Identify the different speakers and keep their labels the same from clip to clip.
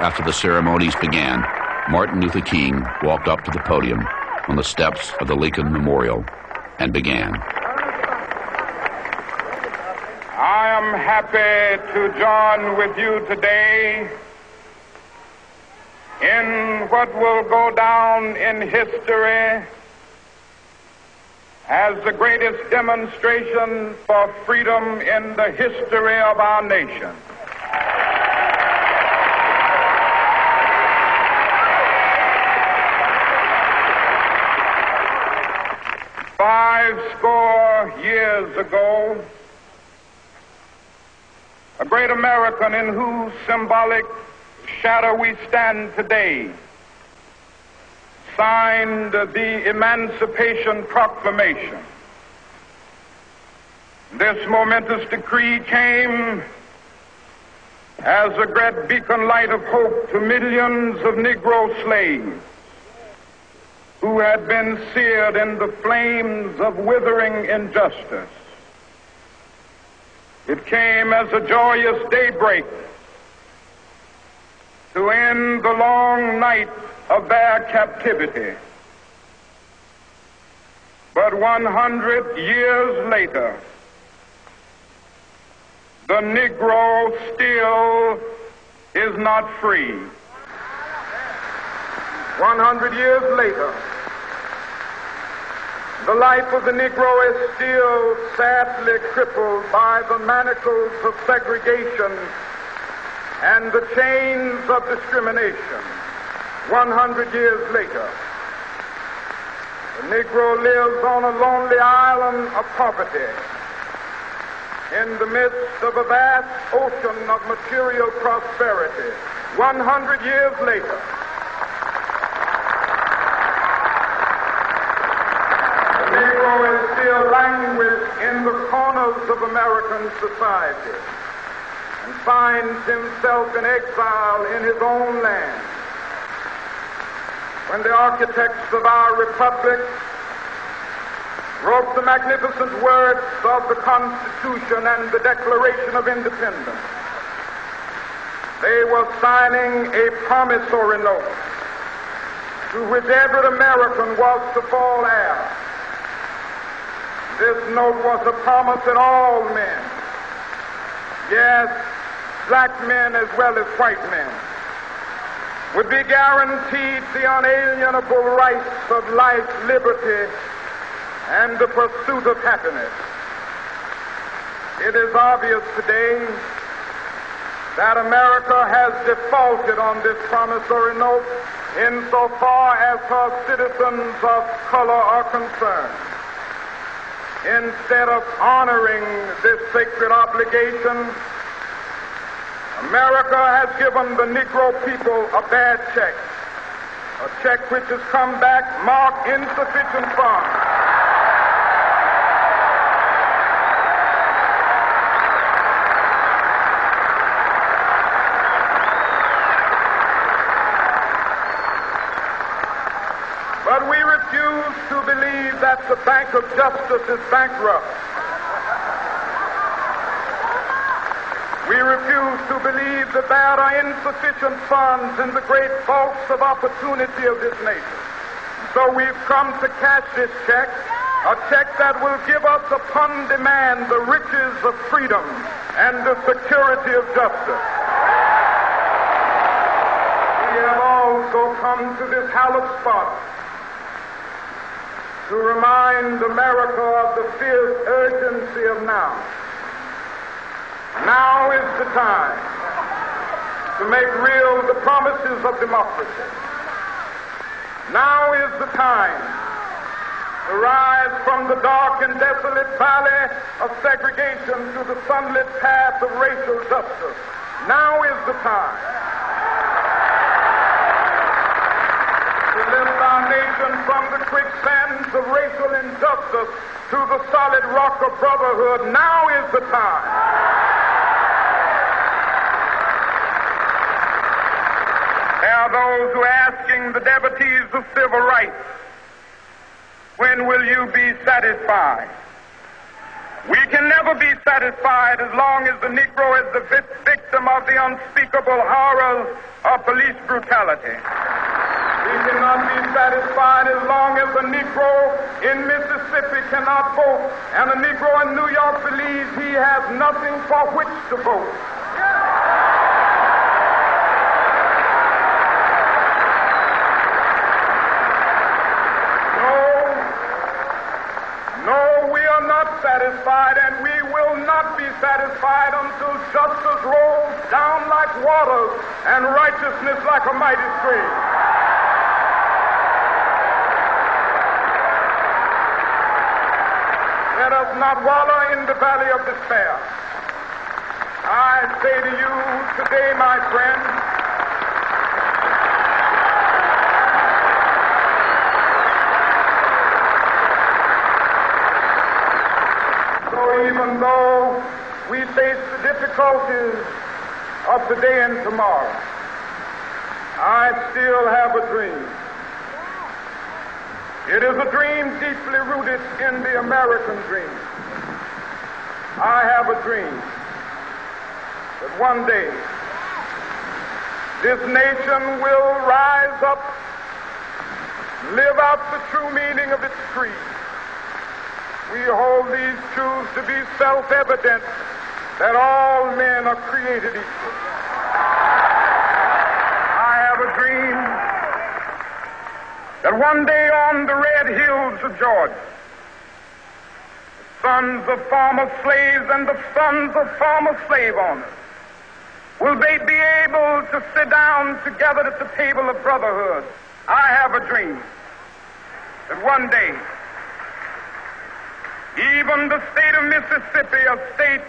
Speaker 1: after the ceremonies began, Martin Luther King walked up to the podium on the steps of the Lincoln Memorial and began.
Speaker 2: I am happy to join with you today in what will go down in history as the greatest demonstration for freedom in the history of our nation. Five score years ago, a great American in whose symbolic shadow we stand today signed the Emancipation Proclamation. This momentous decree came as a great beacon light of hope to millions of Negro slaves who had been seared in the flames of withering injustice. It came as a joyous daybreak to end the long night of their captivity. But 100 years later, the Negro still is not free. 100 years later, the life of the Negro is still sadly crippled by the manacles of segregation and the chains of discrimination. 100 years later, the Negro lives on a lonely island of poverty in the midst of a vast ocean of material prosperity. 100 years later, the Negro is still languished in the corners of American society and finds himself in exile in his own land. When the architects of our republic wrote the magnificent words of the Constitution and the Declaration of Independence, they were signing a promissory note to which every American was to fall heir. This note was a promise that all men, yes, black men as well as white men, would be guaranteed the unalienable rights of life, liberty, and the pursuit of happiness. It is obvious today that America has defaulted on this promissory note insofar as her citizens of color are concerned. Instead of honoring this sacred obligation, America has given the Negro people a bad check, a check which has come back marked insufficient funds. But we refuse to believe that the Bank of Justice is bankrupt. We refuse to believe that there are insufficient funds in the great vaults of opportunity of this nation. So we've come to cash this check, a check that will give us upon demand the riches of freedom and the security of justice. We have also come to this hallowed spot to remind America of the fierce urgency of now. Now is the time to make real the promises of democracy. Now is the time to rise from the dark and desolate valley of segregation to the sunlit path of racial justice. Now is the time to lift our nation from the quicksands of racial injustice to the solid rock of brotherhood. Now is the time. There are those who are asking the devotees of civil rights, when will you be satisfied? We can never be satisfied as long as the Negro is the victim of the unspeakable horrors of police brutality. We cannot be satisfied as long as a Negro in Mississippi cannot vote and a Negro in New York believes he has nothing for which to vote. No, we are not satisfied, and we will not be satisfied until justice rolls down like waters and righteousness like a mighty stream. Let us not wallow in the valley of despair. I say to you today, my friend, even though we face the difficulties of today and tomorrow, I still have a dream. It is a dream deeply rooted in the American dream. I have a dream that one day this nation will rise up, live out the true meaning of its creed. We hold these truths to be self-evident, that all men are created equal. I have a dream that one day on the red hills of Georgia, the sons of former slaves and the sons of former slave owners will they be able to sit down together at the table of brotherhood. I have a dream that one day even the state of Mississippi, a state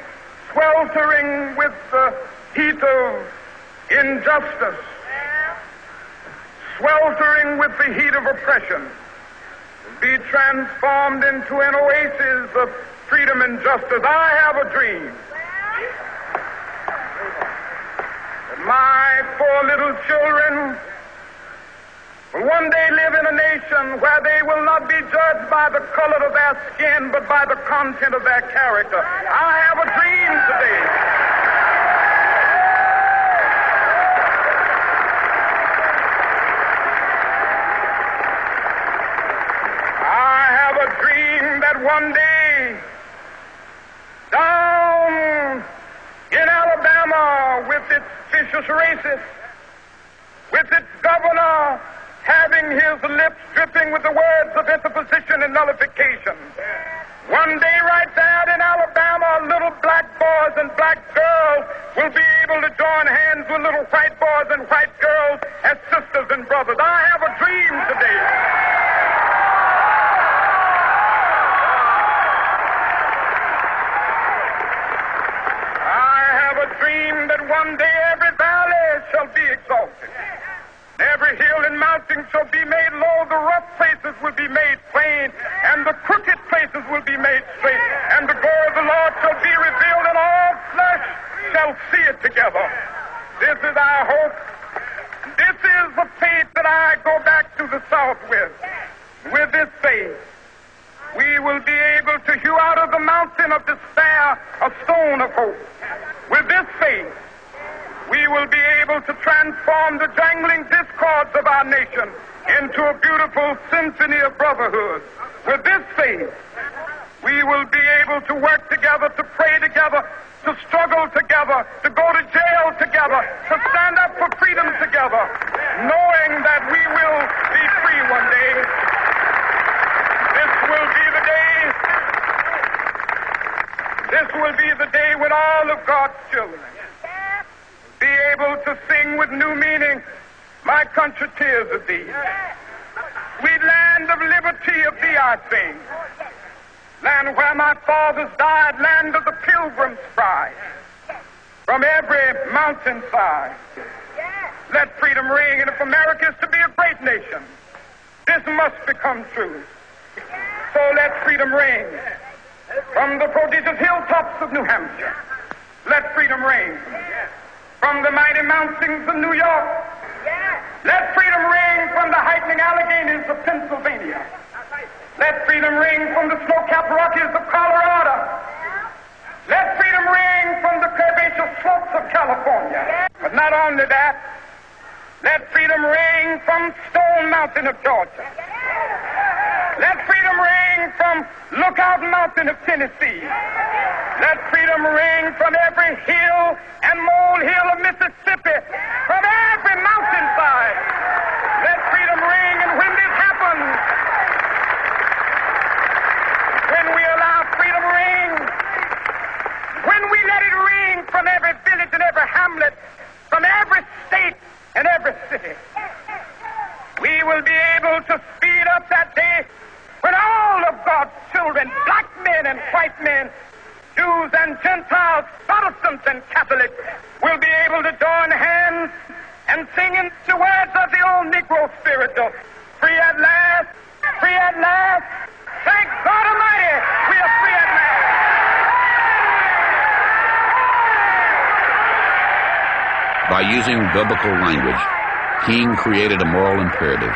Speaker 2: sweltering with the heat of injustice, sweltering with the heat of oppression, will be transformed into an oasis of freedom and justice. I have a dream that my 4 little children will one day live in a nation where they will not be judged by the color of their skin, but by the content of their character. I have a dream today. I have a dream that one day, down in Alabama, with its vicious racists, with its governor having his lips dripping with the words of interposition and nullification. One day right there in Alabama, little black boys and black girls will be able to join hands with little white boys and white girls as sisters and brothers. I have a dream today. I have a dream that one day every valley shall be exalted. Every hill and mountain shall be made low, the rough places will be made plain, and the crooked places will be made straight, and the glory of the Lord shall be revealed, and all flesh shall see it together. This is our hope. This is the faith that I go back to the South with. With this faith, we will be able to hew out of the mountain of despair a stone of hope. With this faith, we will be able to transform the jangling discords of our nation into a beautiful symphony of brotherhood. With this faith, we will be able to work together, to pray together, to struggle together, to go to jail together, to stand up for freedom together, knowing that we will be free one day. This will be the day. This will be the day when all of God's children be able to sing with new meaning, my country, tears of thee. Sweet land of liberty, of thee I sing. Land where my fathers died, land of the pilgrim's pride. From every mountainside, let freedom ring. And if America is to be a great nation, this must become true. So let freedom ring. From the prodigious hilltops of New Hampshire, let freedom ring. From the mighty mountains of New York, let freedom ring. From the heightening Alleghanies of Pennsylvania, let freedom ring. From the snow-capped Rockies of Colorado, glacial slopes of California. But not only that, let freedom ring from Stone Mountain of Georgia. Let freedom ring from Lookout Mountain of Tennessee. Let freedom ring from every hill and molehill of Mississippi, from every mountainside. Let freedom ring, and when this happens, when we allow freedom ring, when we let it ring from every village and every hamlet, from every state and every city, we will be able to speed up that day when all of God's children, black men and white men, Jews and Gentiles, Protestants and Catholics, will be able to join hands and sing in the words of the old Negro spiritual, free at last, free at last, thank God Almighty, we are free at last.
Speaker 1: By using biblical language, King created a moral imperative.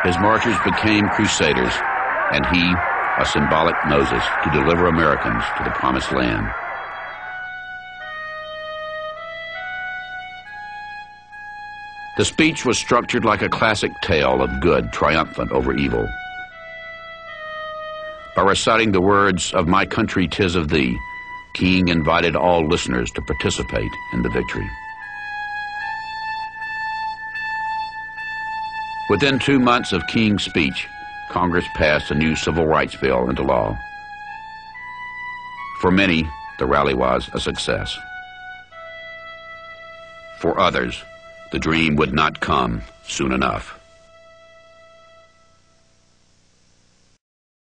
Speaker 1: His marchers became crusaders, and he, a symbolic Moses, to deliver Americans to the promised land. The speech was structured like a classic tale of good triumphant over evil. By reciting the words of "My country, 'tis of thee," King invited all listeners to participate in the victory. Within 2 months of King's speech, Congress passed a new civil rights bill into law. For many, the rally was a success. For others, the dream would not come soon enough.